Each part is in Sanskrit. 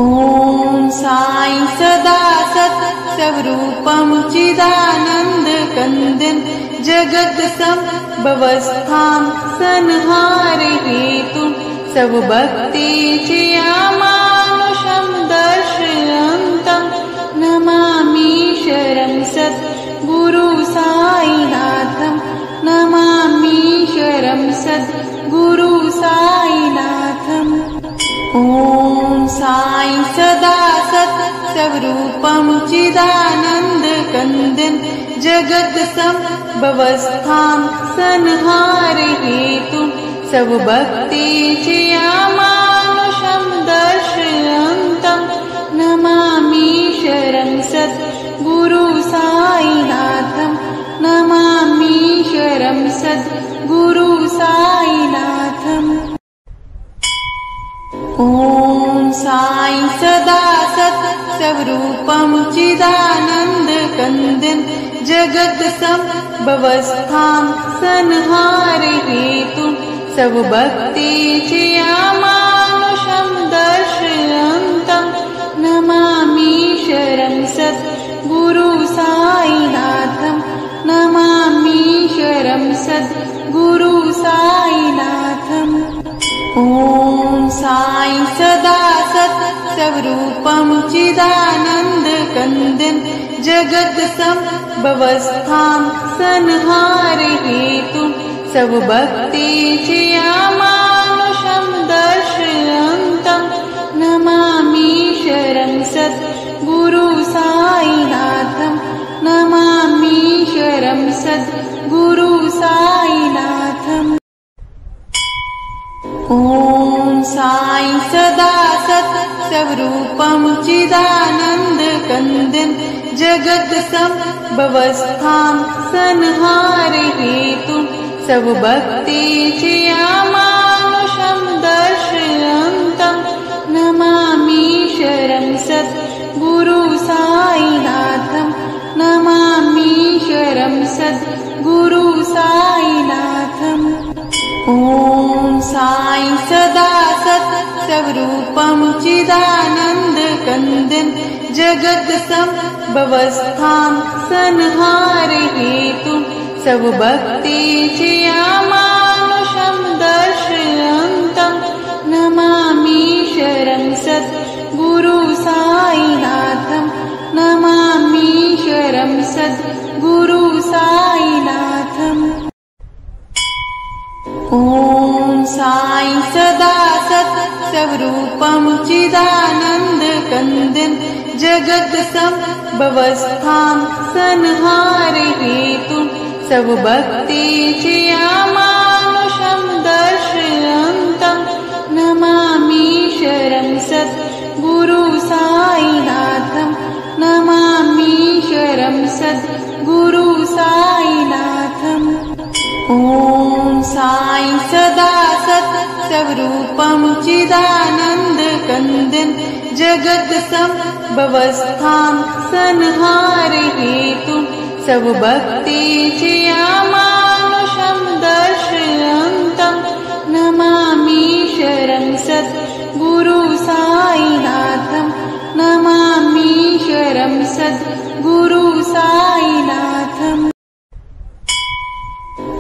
ॐ साई सदा सत् स्वरूपं चिदानन्दकन्दं जगत् संभवस्थां संहारे हेतुं स्वभक्तिचियामानुषं दर्शयन्तं नमामीश्वरं सद्गुरु साईनाथं नमामीश्वरं सद्गुरु साईनाथम् ॐ साई सदा सत् स्वरूपं चिदानन्दकन्दं जगत् संभवस्थां संहारे हेतुं स्वभक्तिचियामानुषं दर्शयन्तं नमामीश्वरं सद्गुरु साईनाथं नमामीश्वरं सद्गुरु साईनाथम् ॐ साई सदा सत् स्वरूपं चिदानन्दकन्दं जगत् संभवस्थां संहारे हेतुं स्वभक्तिचियामानुषं दर्शयन्तं नमामीश्वरं सद्गुरु साईनाथं नमामीश्वरं सद्गुरु साईनाथम् ॐ साई सदा सत् स्वरूपं चिदानन्दकन्दं जगत् संभवस्थां संहारे हेतुं स्वभक्तिचियामानुषं दर्शयन्तं नमामीश्वरं सद्गुरु साईनाथं नमामीश्वरं सद्गुरु साईनाथम् ॐ साई सदा सत् स्वरूपं चिदानन्दकन्दं जगत् संभवस्थां संहारे हेतुं स्वभक्तिचियामानुषं दर्शयन्तं नमामीश्वरं सद्गुरु साईनाथं नमामीश्वरं सद्गुरु साईनाथम् ॐ साई सदा सत् स्वरूपं चिदानन्दकन्दं जगत् संभवस्थां संहारे हेतुं स्वभक्तिचियामानुषं दर्शयन्तं नमामीश्वरं सद्गुरु साईनाथं नमामीश्वरं सद्गुरु साईनाथम् ॐ साई सदा सत् स्वरूपं चिदानन्दकन्दं जगत् संभवस्थां संहारे हेतुं स्वभक्तिचियामानुषं दर्शयन्तं नमामीश्वरं सद्गुरु साईनाथं नमामीश्वरं सद्गुरु साईनाथम् ॐ साई सदा सत् स्वरूपं चिदानन्दकन्दं जगत् संभवस्थां संहारे हेतुं स्वभक्तिचियामानुषं दर्शयन्तं नमामीश्वरं सद्गुरु साईनाथं नमामीश्वरं सद्गुरु साईनाथम्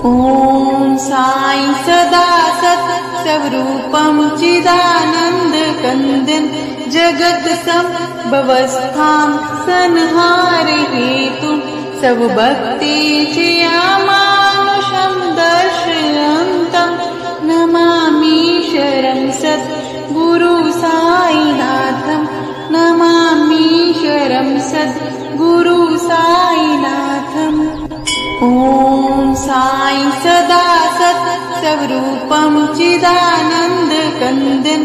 ॐ साई सदा सत् स्वरूपं चिदानन्दकन्दं जगत् संभवस्थां संहारे हेतुं स्वभक्तिचियामानुषं दर्शयन्तं नमामीश्वरं सद्गुरु साईनाथं नमामीश्वरं सद्गुरु साईनाथम् ॐ साई सदा सत् स्वरूपं चिदानन्दकन्दं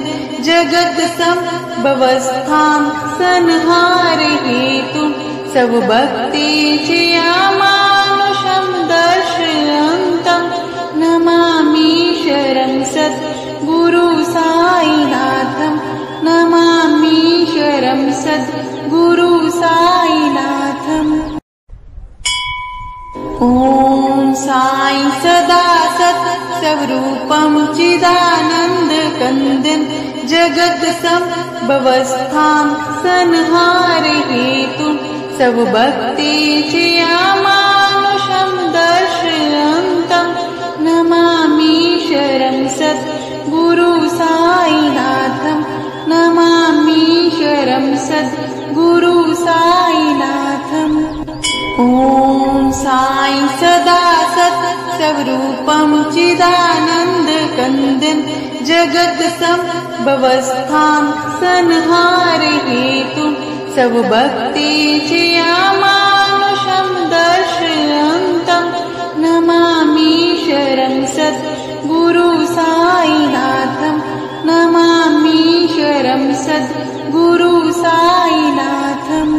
जगत् संभवस्थां संहारे हेतुं स्वभक्तिचियामानुषं दर्शयन्तं नमामीश्वरं सद्गुरु साईनाथं नमामीश्वरं सद्गुरु साईनाथम् ॐ साई सदा सत् स्वरूपं चिदानन्दकन्दं जगत् संभवस्थां संहार हेतुं सब भक्ति चियामानुषं दर्शयन्तं नमामीश्वरं सद्गुरु साईनाथं नमामीश्वरं सद्गुरु साईनाथम् ॐ साई सदा सत् स्वरूपं चिदानन्दकन्दं जगत् संभवस्थां संहार हेतुं सब भक्ति चियामानुषं दर्शयन्तं नमामीश्वरं सद्गुरु साईनाथं नमामीश्वरं सद्गुरु साईनाथम्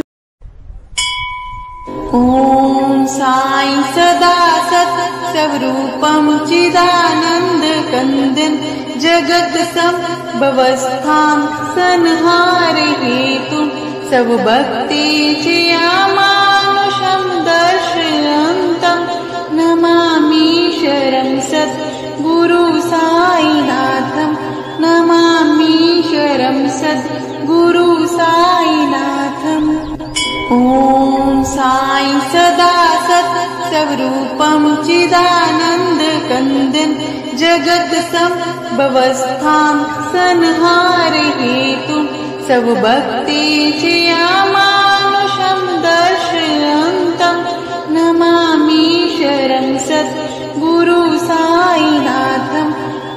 ॐ साई सदा सत् स्वरूपं चिदानन्दकन्दं जगत् संभवस्थां संहार हेतुं सब भक्ति चियामानुषं दर्शयन्तं नमामीश्वरं सद्गुरु साईनाथं नमामीश्वरं सद्गुरु साईनाथम् ॐ साई सदा सत् स्वरूपं चिदानन्दकन्दं जगत् संभवस्थां संहार हेतुं सब भक्ति चियामानुषं दर्शयन्तं नमामीश्वरं सद्गुरु साईनाथं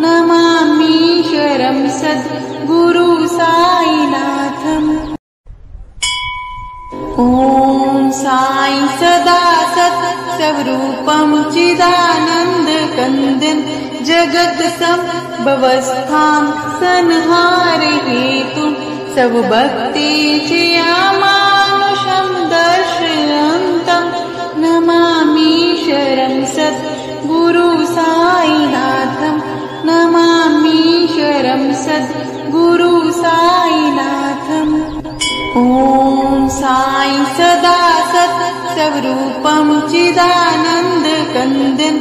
नमामीश्वरं सद्गुरु साईनाथम् ॐ साई सदा सत् स्वरूपं चिदानन्दकन्दं जगत् संभवस्थां संहार हेतुं सब भक्ति चियामानुषं दर्शयन्तं नमामीश्वरं सद्गुरु साईनाथं नमामीश्वरं सद्गुरु साईनाथम् ॐ साई सदा सत् स्वरूपं चिदानन्दकन्दं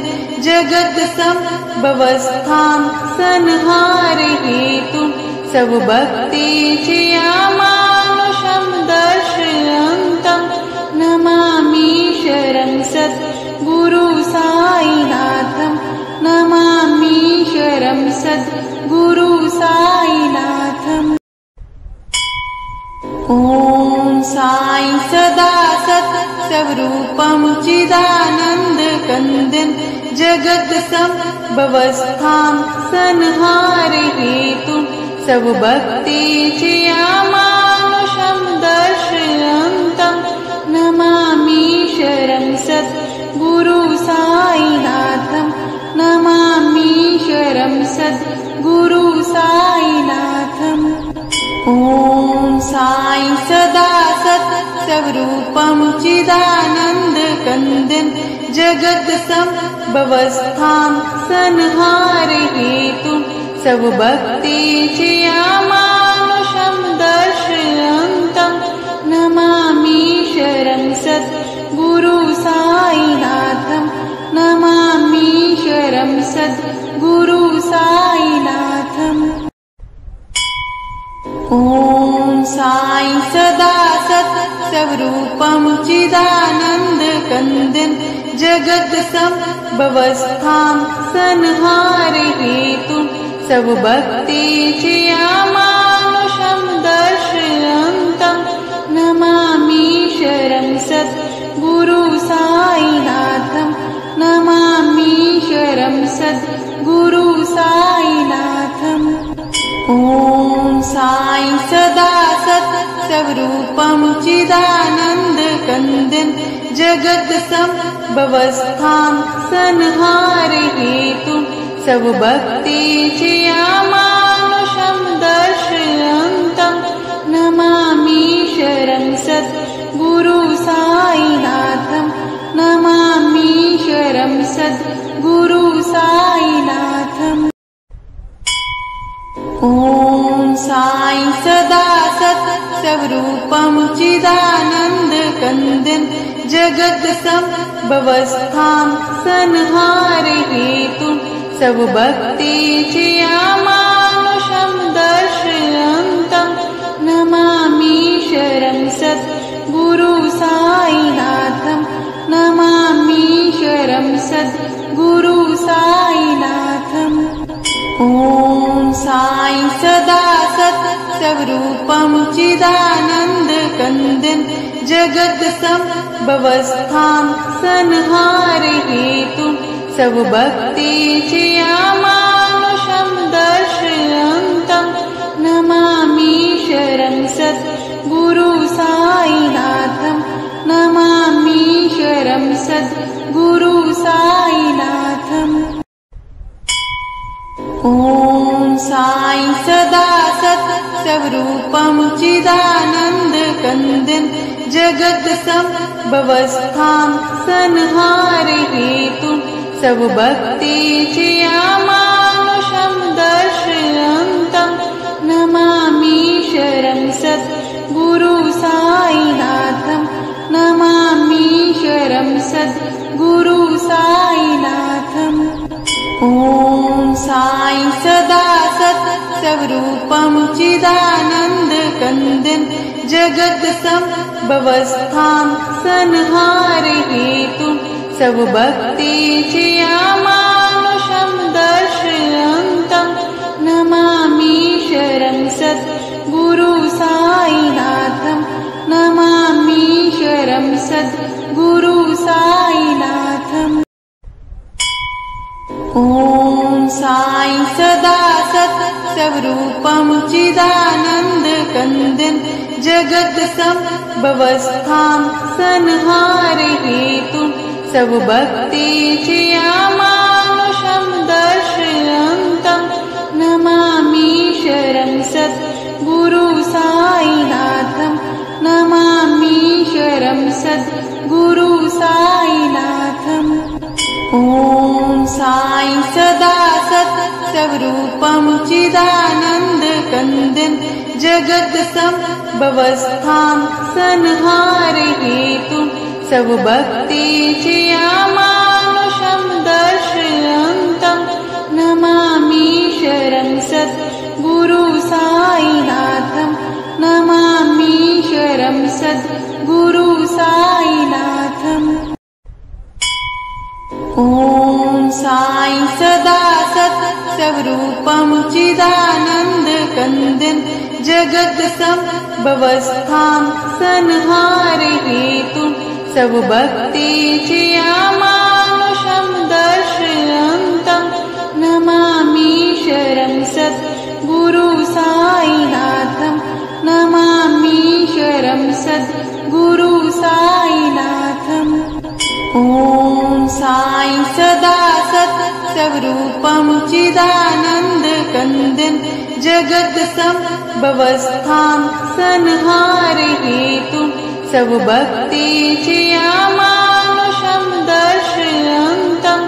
जगत् संभवस्थां संहार हेतुं सब भक्ति चियामानुषं दर्शयन्तं नमामीश्वरं सद्गुरु साईनाथं नमामीश्वरं सद्गुरु साईनाथम् ॐ साई सदा सत् स्वरूपं चिदानन्दकन्दं जगत् संभवस्थां संहार हेतुं सब भक्ति चियामानुषं दर्शयन्तं नमामीश्वरं सद्गुरु साईनाथं नमामीश्वरं सद्गुरु साईनाथम् ॐ साई सदा सत् स्वरूपं चिदानन्दकन्दं जगत् संभवस्थां संहार हेतुं सब भक्ति चियामानुषं दर्शयन्तं नमामीश्वरं सद्गुरु साईनाथं नमामीश्वरं सद्गुरु साईनाथम् ॐ साई सदा सत् स्वरूपं चिदानन्दकन्दं जगत् संभवस्थां संहार हेतुं सब भक्ति चियामानुषं दर्शयन्तं नमामीश्वरं सद्गुरु साईनाथं नमामीश्वरं सद्गुरु साईनाथम् ॐ साई सदा सत् स्वरूपं चिदानन्दकन्दं जगत् संभवस्थां संहार हेतुं सब भक्ति चियामानुषं दर्शयन्तं नमामीश्वरं सद्गुरु साईनाथं नमामीश्वरं सद्गुरु साईनाथम् ॐ साई सदा सत् स्वरूपं चिदानन्दकन्दं जगत संभवस्थां संहारे हेतुं सब भक्तेचे अमानुषं दर्शयन्तं नमामीश्वरं सद्गुरु साईनाथं नमामीश्वरं सद्गुरु साईनाथम् ॐ साई सदा सत् स्वरूपं चिदानन्दकन्दं जगत् संभवस्थां संहारे हेतुं सब भक्तेचे अमानुषं दर्शयन्तं नमामीश्वरं सद्गुरु साईनाथं नमामीश्वरं सद्गुरु साईनाथम् ॐ साई सदा सत् स्वरूपं चिदानन्दकन्दं जगत् संभवस्थां संहारे हेतुं सब भक्तेचे अमानुषं दर्शयन्तं नमामीश्वरं सद्गुरु साईनाथं नमामीश्वरं सद्गुरु साईनाथम् ॐ साई सदा सत् स्वरूपं चिदानन्दकन्दं जगत् संभवस्थां संहारे हेतुं सब भक्तेचे अमानुषं दर्शयन्तं नमामीश्वरं सद्गुरु साईनाथं नमामीश्वरं सद्गुरु साईनाथम् ॐ साई सदा सत् स्वरूपं चिदानन्दकन्दं जगत् संभवस्थां संहारे हेतुं सब भक्तेचे अमानुषं दर्शयन्तं नमामीश्वरं सद्गुरु साईनाथं नमामीश्वरं सद्गुरु साईनाथम् ॐ साई सदा सत् स्वरूपं चिदानन्दकन्दं जगत् संभवस्थां संहारे हेतुं सब भक्तेचे अमानुषं दर्शयन्तं नमामीश्वरं सद्गुरु साईनाथं नमामीश्वरं सद्गुरु साईनाथम् ॐ साई सदा सत् स्वरूपं चिदानन्दकन्दं जगत् संभवस्थां संहारे हेतुं सब भक्तेचे अमानुषं दर्शयन्तं नमामीश्वरं सद्गुरु साईनाथं नमामीश्वरं सद्गुरु साईनाथम् ॐ साई सदा सत् स्वरूपं चिदानन्दकन्दं जगत् संभवस्थां संहारे हेतुं सब भक्तेचे अमानुषं दर्शयन्तं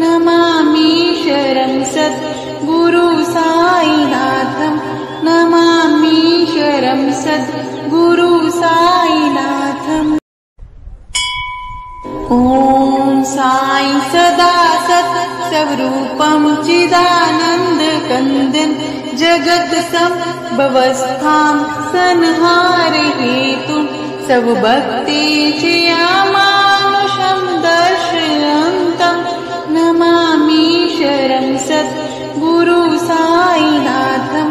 नमामीश्वरं सद्गुरु साईनाथं नमामीश्वरं सद्गुरु साईनाथम् ॐ साई सदा सत् स्वरूपं चिदानन्दकन्दं जगत् संभवस्थां संहारे हेतुं सब भक्तेचे अमानुषं दर्शयन्तं नमामीश्वरं सद्गुरु साईनाथं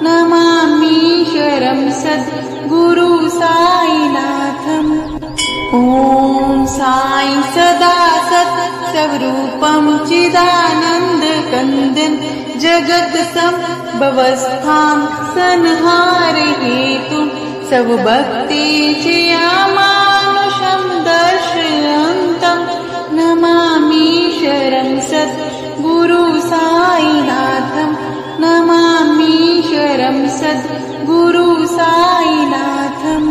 नमामीश्वरं सद्गुरु साईनाथम् ॐ साई सदा सत् स्वरूपं चिदानन्दकन्दं जगत् संभवस्थां संहारे हेतुं सब भक्तेचे अमानुषं दर्शयन्तं नमामीश्वरं सद्गुरु साईनाथं नमामीश्वरं सद्गुरु साईनाथम्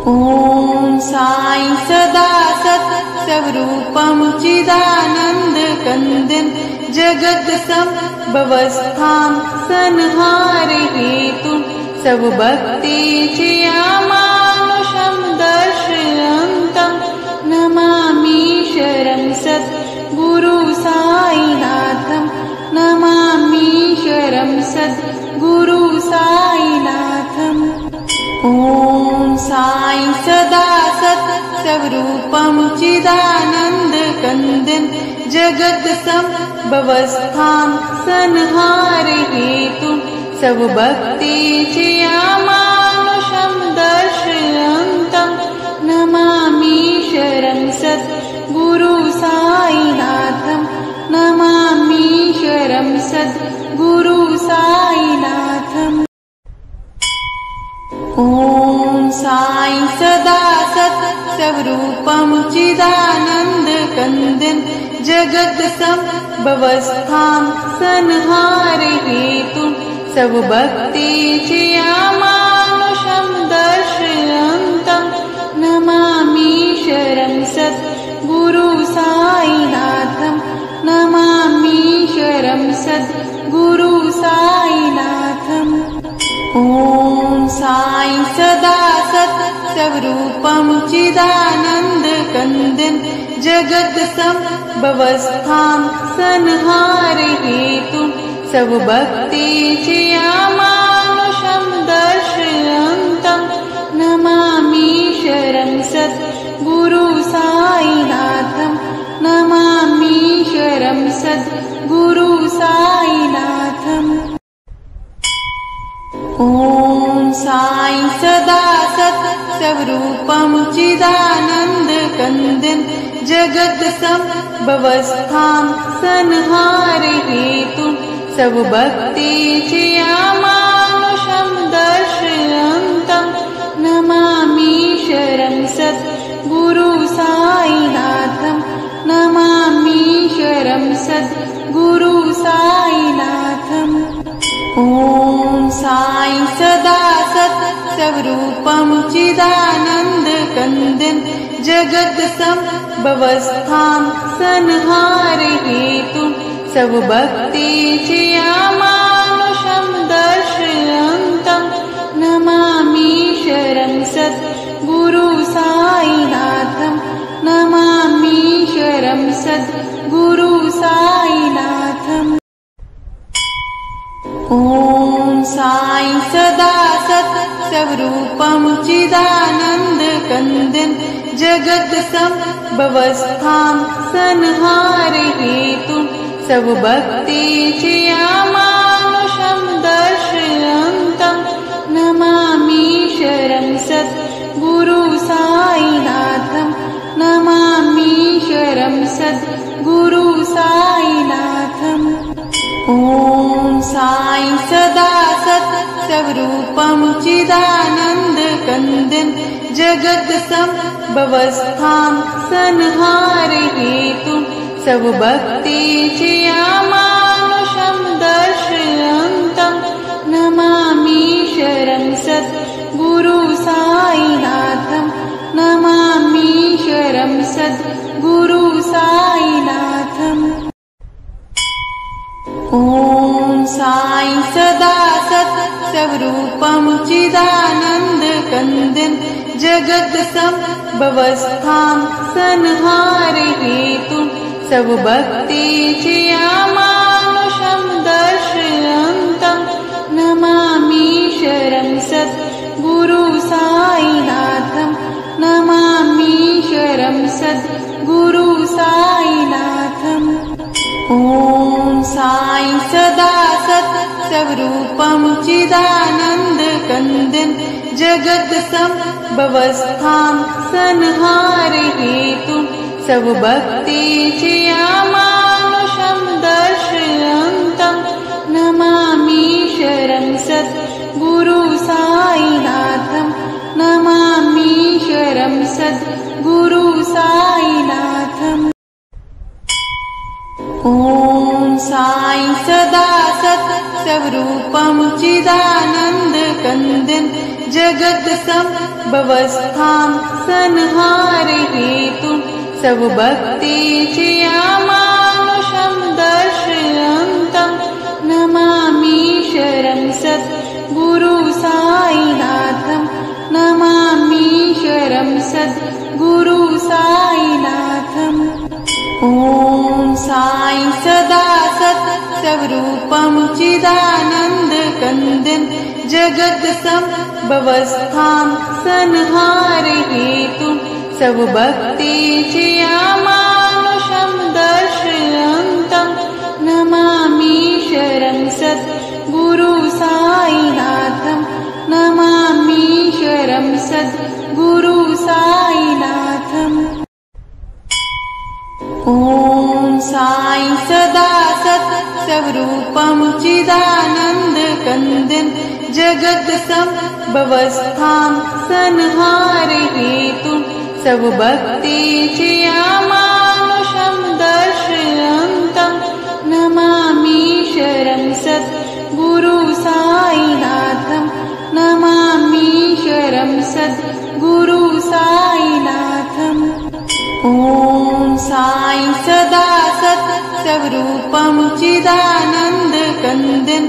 ॐ साई सदा सत् स्वरूपं चिदानन्दकन्दं जगत् संभवस्थां संहारे हेतुं सब भक्तेचे अमानुषं दर्शयन्तं साई सदा सत् स्वरूपं चिदानन्दकन्दन् जगत् संभवस्थां संहारे हेतुं सब भक्तेचियामानुषं दर्शयन्तं नमामीश्वरं सद्गुरु साईनाथं नमामीश्वरं सद्गुरु साईनाथम्। ॐ साई सदा सत् स्वरूपं चिदानन्दकन्दन् जगत् संभवस्थां संहारे हेतुं सब भक्तेचियामानुषं दर्शयन्तं नमामीश्वरं सद्गुरु साईनाथं नमामीश्वरं सद्गुरु साईनाथम्। ॐ साई सदा सत् स्वरूपं चिदानन्दकन्दन् जगत् संभवस्थां संहारे हेतुं सब भक्तेचियामानुषं दर्शयन्तं नमामीश्वरं सद्गुरु साईनाथं नमामीश्वरं सद्गुरु साईनाथम्। ॐ साई सदा सत् स्वरूपं चिदानन्दकन्दन् जगत् संभवस्थां संहारे हेतुं सब भक्तेचियामानुषं दर्शयन्तं नमामीश्वरं सद्गुरु साईनाथं नमामीश्वरं सद्गुरु साईनाथम्। ॐ साई सदा सत् स्वरूपं चिदानन्दकन्दन् जगत् संभवस्थां संहारे हेतुं सब भक्तेचियामानुषं दर्शयन्तं नमामीश्वरं सद्गुरु साईनाथं नमामीश्वरं सद्गुरु साईनाथम्। ॐ साई सदा सत् स्वरूपं चिदानन्दकन्दन् जगत् संभवस्थां संहारे हेतुं सब भक्तेचियामानुषं दर्शयन्तं नमामीश्वरं सद्गुरु साईनाथं नमामीश्वरं सद्गुरु साईनाथम्। ॐ साई सदा सत् स्वरूपं चिदानन्दकन्दन् जगत् संभवस्थां संहारे हेतुं सब भक्तेचियामानुषं दर्शयन्तं नमामीश्वरं सद्गुरु साईनाथं नमामीश्वरं सद्गुरु साईनाथम्। ॐ साई सदा सत् स्वरूपं चिदानन्दकन्दन् जगत् संभवस्थां संहारे हेतुं सब भक्तेचियामानुषं दर्शयन्तं नमामीश्वरं सद्गुरु साईनाथं नमामीश्वरं सद्गुरु साईनाथम्। ॐ साई सदा सत् स्वरूपं चिदानन्दकन्दन् जगत् संभवस्थां संहारे हेतुं सब भक्तेचियामानुषं दर्शयन्तं नमामीश्वरं सद्गुरु साईनाथं नमामीश्वरं सद्गुरु साईनाथम्। ॐ साई सदा सत् स्वरूपं चिदानन्दकन्दन् जगत् संभवस्थां संहारे हेतुं सब भक्तेचियामानुषं दर्शयन्तं नमामीश्वरं सद्गुरु साईनाथं नमामीश्वरं सद्गुरु साईनाथम्। ॐ साई सदा सत् स्वरूपं चिदानन्दकन्दन् जगत् भवस्थां संहार हेतु सब भक्तेचे अमानुषं दर्शयन्तं नमामीश्वरं सद्गुरु साईनाथं नमामीश्वरं सद्गुरु साईनाथम्। ॐ साई सदा सत् स्वरूपं चिदानन्दकन्दं जगत् संभवस्थां संहार हेतु सब भक्तेचे अमानुषं दर्शयन्तं नमामीश्वरं सद्गुरु साईनाथं नमामीश्वरं सद्गुरु साईनाथम्। ॐ साई सदा सत् स्वरूपं चिदानन्दकन्दं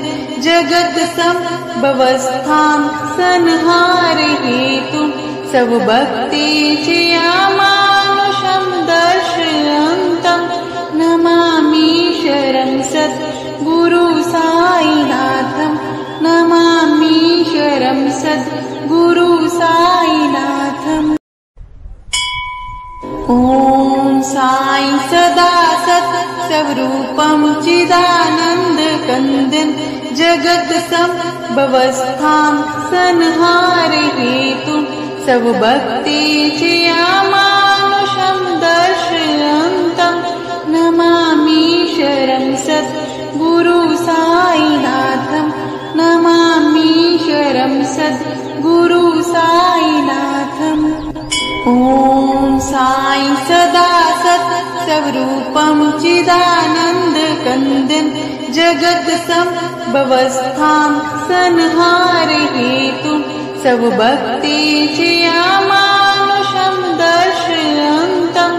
जगत् संभवस्थां संहार हेतु सब भक्तेचे अमानुषं दर्शयन्तं नमामीश्वरं सद्गुरु साईनाथं नमामीश्वरं सद्गुरु साईनाथम्। ॐ साई सदा सत् स्वरूपं चिदानन्दकन्दं जगत् संभवस्थां संहार हेतु सब भक्तेचे अमानुषं दर्शयन्तं नमामीश्वरं सद्गुरु साईनाथं नमामीश्वरं सद्गुरु साईनाथम्। ॐ साई सदा सत् स्वरूपं चिदानन्दकन्दं जगत् संभवस्थां संहार हेतु सब भक्तेचे अमानुषं दर्शयन्तं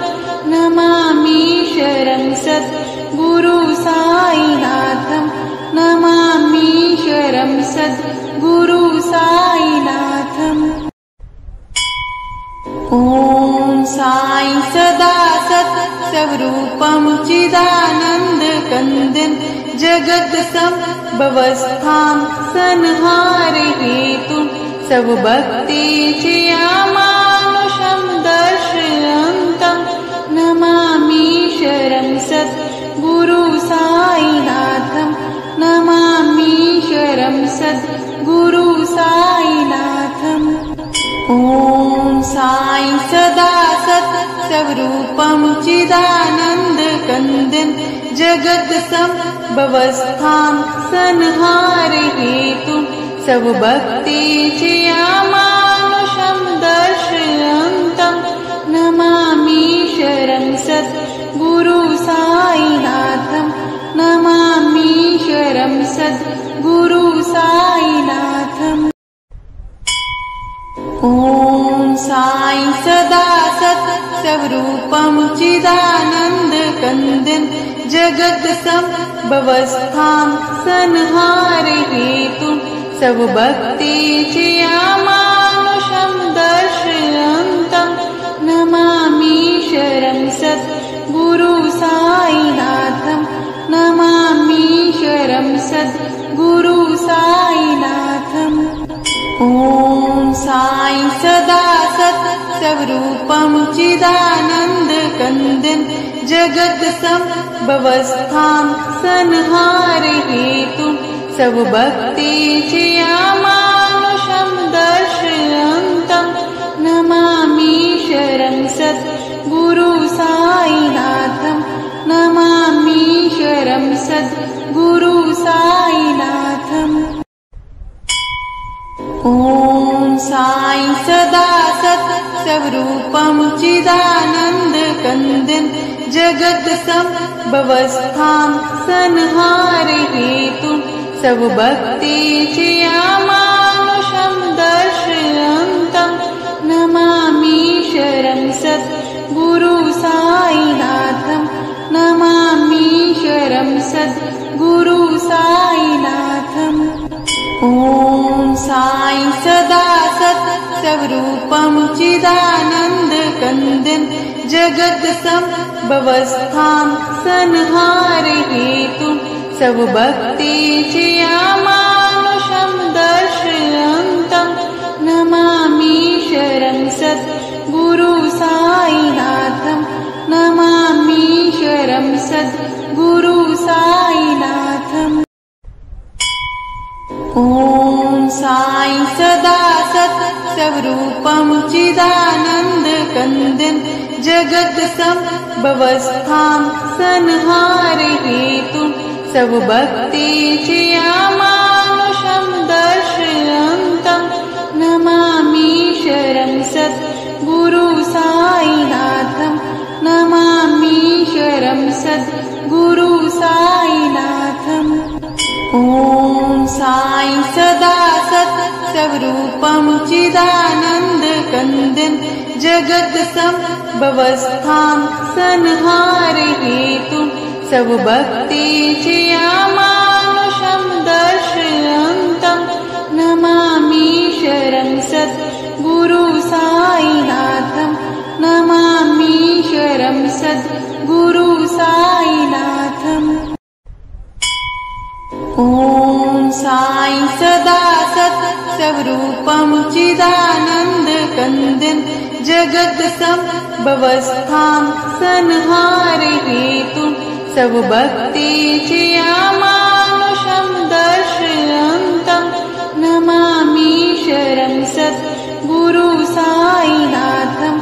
नमामीश्वरं सद्गुरु साईनाथं नमामीश्वरं सद्गुरु साईनाथम्। ॐ साई सदा सत् स्वरूपं चिदानन्दकन्दं जगत् संभवस्थां संहार हेतु सब भक्तेचे अमानुषं दर्शयन्तं नमामीश्वरं सद्गुरु साईनाथं नमामीश्वरं सद्गुरु साईनाथम्। ॐ साई सदा सत् स्वरूपं चिदानन्दकन्दं जगत् संभवस्थां संहार हेतु सब भक्तेचे अमानुषं दर्शयन्तं नमामीश्वरं सद्गुरु साईनाथं नमामीश्वरं सद्गुरु साईनाथम्। ॐ साई सदा सत् स्वरूपं चिदानन्दकन्दं जगत् संभवस्थां संहार हेतु सब भक्तेचे अमानुषं दर्शयन्तं नमामीश्वरं सद्गुरु साईनाथं नमामीश्वरं सद्गुरु साईनाथम्। ॐ साई सदा सत् स्वरूपं चिदानन्दकन्दं जगत् संभवस्थां संहार हेतु सब भक्तेचे अमानुषं दर्शयन्तं नमामीश्वरं सद्गुरु साईनाथं नमामीश्वरं सद्गुरु साईनाथम्। ॐ साई सदा सत् स्वरूपं चिदानन्दकन्दं जगत् संभवस्थां संहार हेतु सब भक्तेचे अमानुषं दर्शयन्तं नमामीश्वरं सद्गुरु साईनाथं नमामीश्वरं सद्गुरु साईनाथम्। ॐ साई सदा सत् स्वरूपं चिदानन्दकन्दं जगत् संभवस्थां संहार हेतु सब भक्तेचे अमानुषं दर्शयन्तं नमामीश्वरं सद्गुरु साईनाथं नमामीश्वरं सद्गुरु साईनाथम्। ॐ साई सदा सत् स्वरूपं चिदानन्दकन्दं जगत्सम्भवस्थां संहारे हेतुं सर्वभक्तेशयामानुषं दर्शयन्तं नमामीश्वरं सद्गुरु साईनाथं नमामीश्वरं सद्गुरु साईनाथम्। ॐ साई सदा सत् स्वरूपं चिदानन्दकन्दं जगत्सम्भवस्थां संहारे हेतुं सर्वभक्तेशयामानुषं दर्शयन्तं नमामीश्वरं सद्गुरु साईनाथं नमामीश्वरं सद्गुरु साईनाथम्। ॐ साई सदा सत् स्वरूपं चिदानन्दकन्दं जगत्सम्भवस्थां संहारे हेतुं सर्वभक्तेशयामानुषं दर्शयन्तं नमामीश्वरं सद्गुरु साईनाथं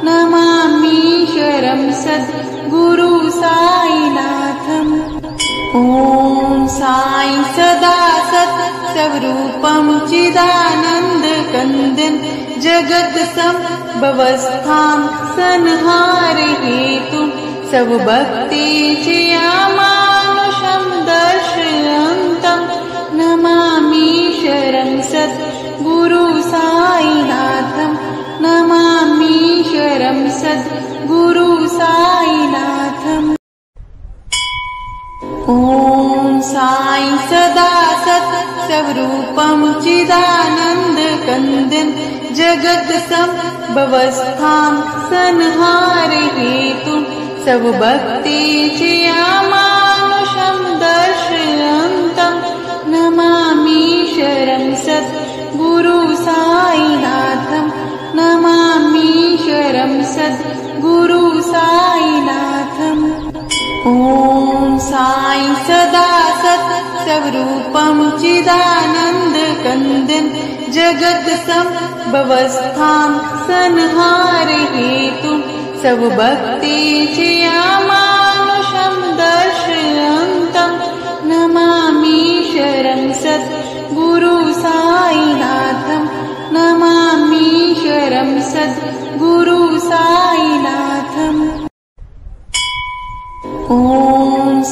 नमामीश्वरं सद्गुरु साईनाथम्। ॐ साई सदा सत् स्वरूपं चिदानन्दकन्दं जगत्सम्भवस्थां संहारे हेतुं सर्वभक्तेशयामानुषं दर्शयन्तं नमामीश्वरं सद्गुरु साईनाथं नमामीश्वरं सद्गुरु साईनाथम्। ॐ साई सदा सत् स्वरूपं चिदानन्दकन्दं जगत्सम्भवस्थां संहारे हेतुं सर्वभक्तेशयामानुषं दर्शयन्तं नमामीश्वरं सद्गुरु साईनाथं नमामीश्वरं सद्गुरु साईनाथम्। ॐ साई सदा सत् स्वरूपं चिदानन्दकन्दं जगत्सम्भवस्थां संहारे हेतुं सर्वभक्तेशयामानुषं दर्शयन्तं नमामीश्वरं सद्गुरु साईनाथं नमामीश्वरं सद्गुरु साईनाथम्। ॐ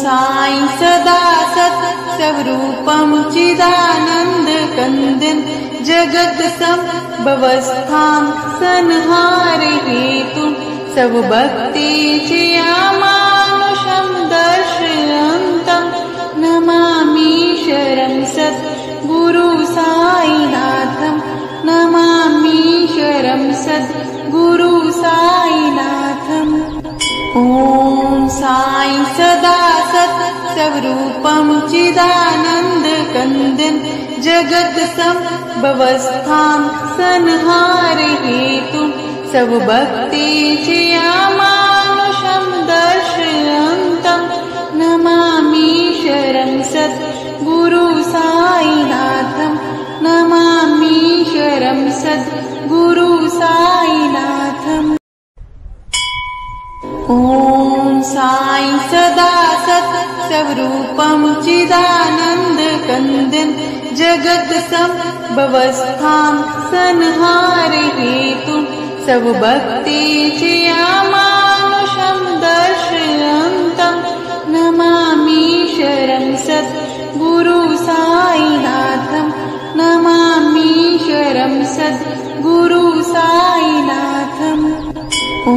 साई सदा सत् स्वरूपं चिदानन्दकन्दं जगत्सम्भवस्थां संहारे हेतुं सर्वभक्तेशयामानुषं दर्शयन्तं नमामीश्वरं सद्गुरु साईनाथं नमामीश्वरं सद्गुरु साईनाथम्। ॐ साई सदा सत् स्वरूपं चिदानन्दकन्दं जगत्सम्भवस्थां संहारे हेतुं सर्वभक्तेशयामानुषं दर्शयन्तं नमामीश्वरं सद्गुरु साईनाथं नमामीश्वरं सद्गुरु साईनाथम्। ॐ साई सदा सत् स्वरूपं चिदानन्दकन्दं जगत्सम्भवस्थां संहारे हेतुं सर्वभक्तेशयामानुषं दर्शयन्तं नमामीश्वरं सद्गुरु साईनाथं नमामीश्वरं सद्गुरु साईनाथम्। ॐ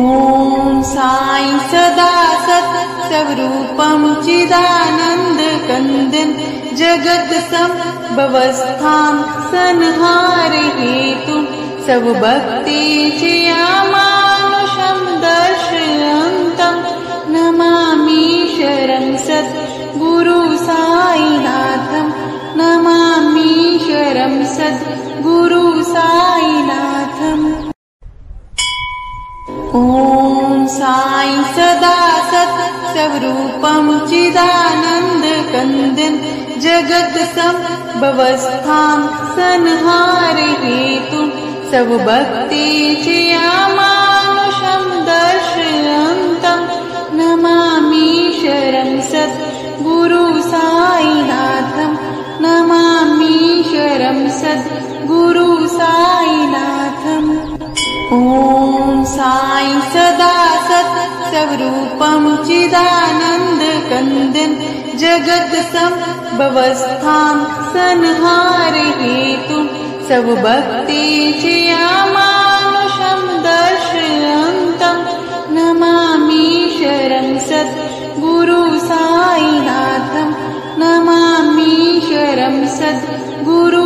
साई सदा सत् स्वरूपं चिदानन्दकन्दं जगत्सम्भवस्थां संहारे हेतुं सर्वभक्तेशयामानुषं दर्शयन्तं नमामीश्वरं सद्गुरु साईनाथं नमामीश्वरं सद्गुरु साईनाथम्। ॐ साई सदा सत् स्वरूपं चिदानन्दकन्दं जगत् संभवस्थां संहारे हेतुं स्वभक्तिचियामानुषं दर्शयन्तं नमामीश्वरं सद्गुरु साईनाथं नमामीश्वरं सद्गुरु साईनाथम् ॐ साई सदा सत् स्वरूपं चिदानन्दकन्दं जगत् संभवस्थां संहारे हेतुं स्वभक्तिचियामानुषं दर्शयन्तं नमामीश्वरं सद्गुरु साईनाथं नमामीश्वरं सद्गुरु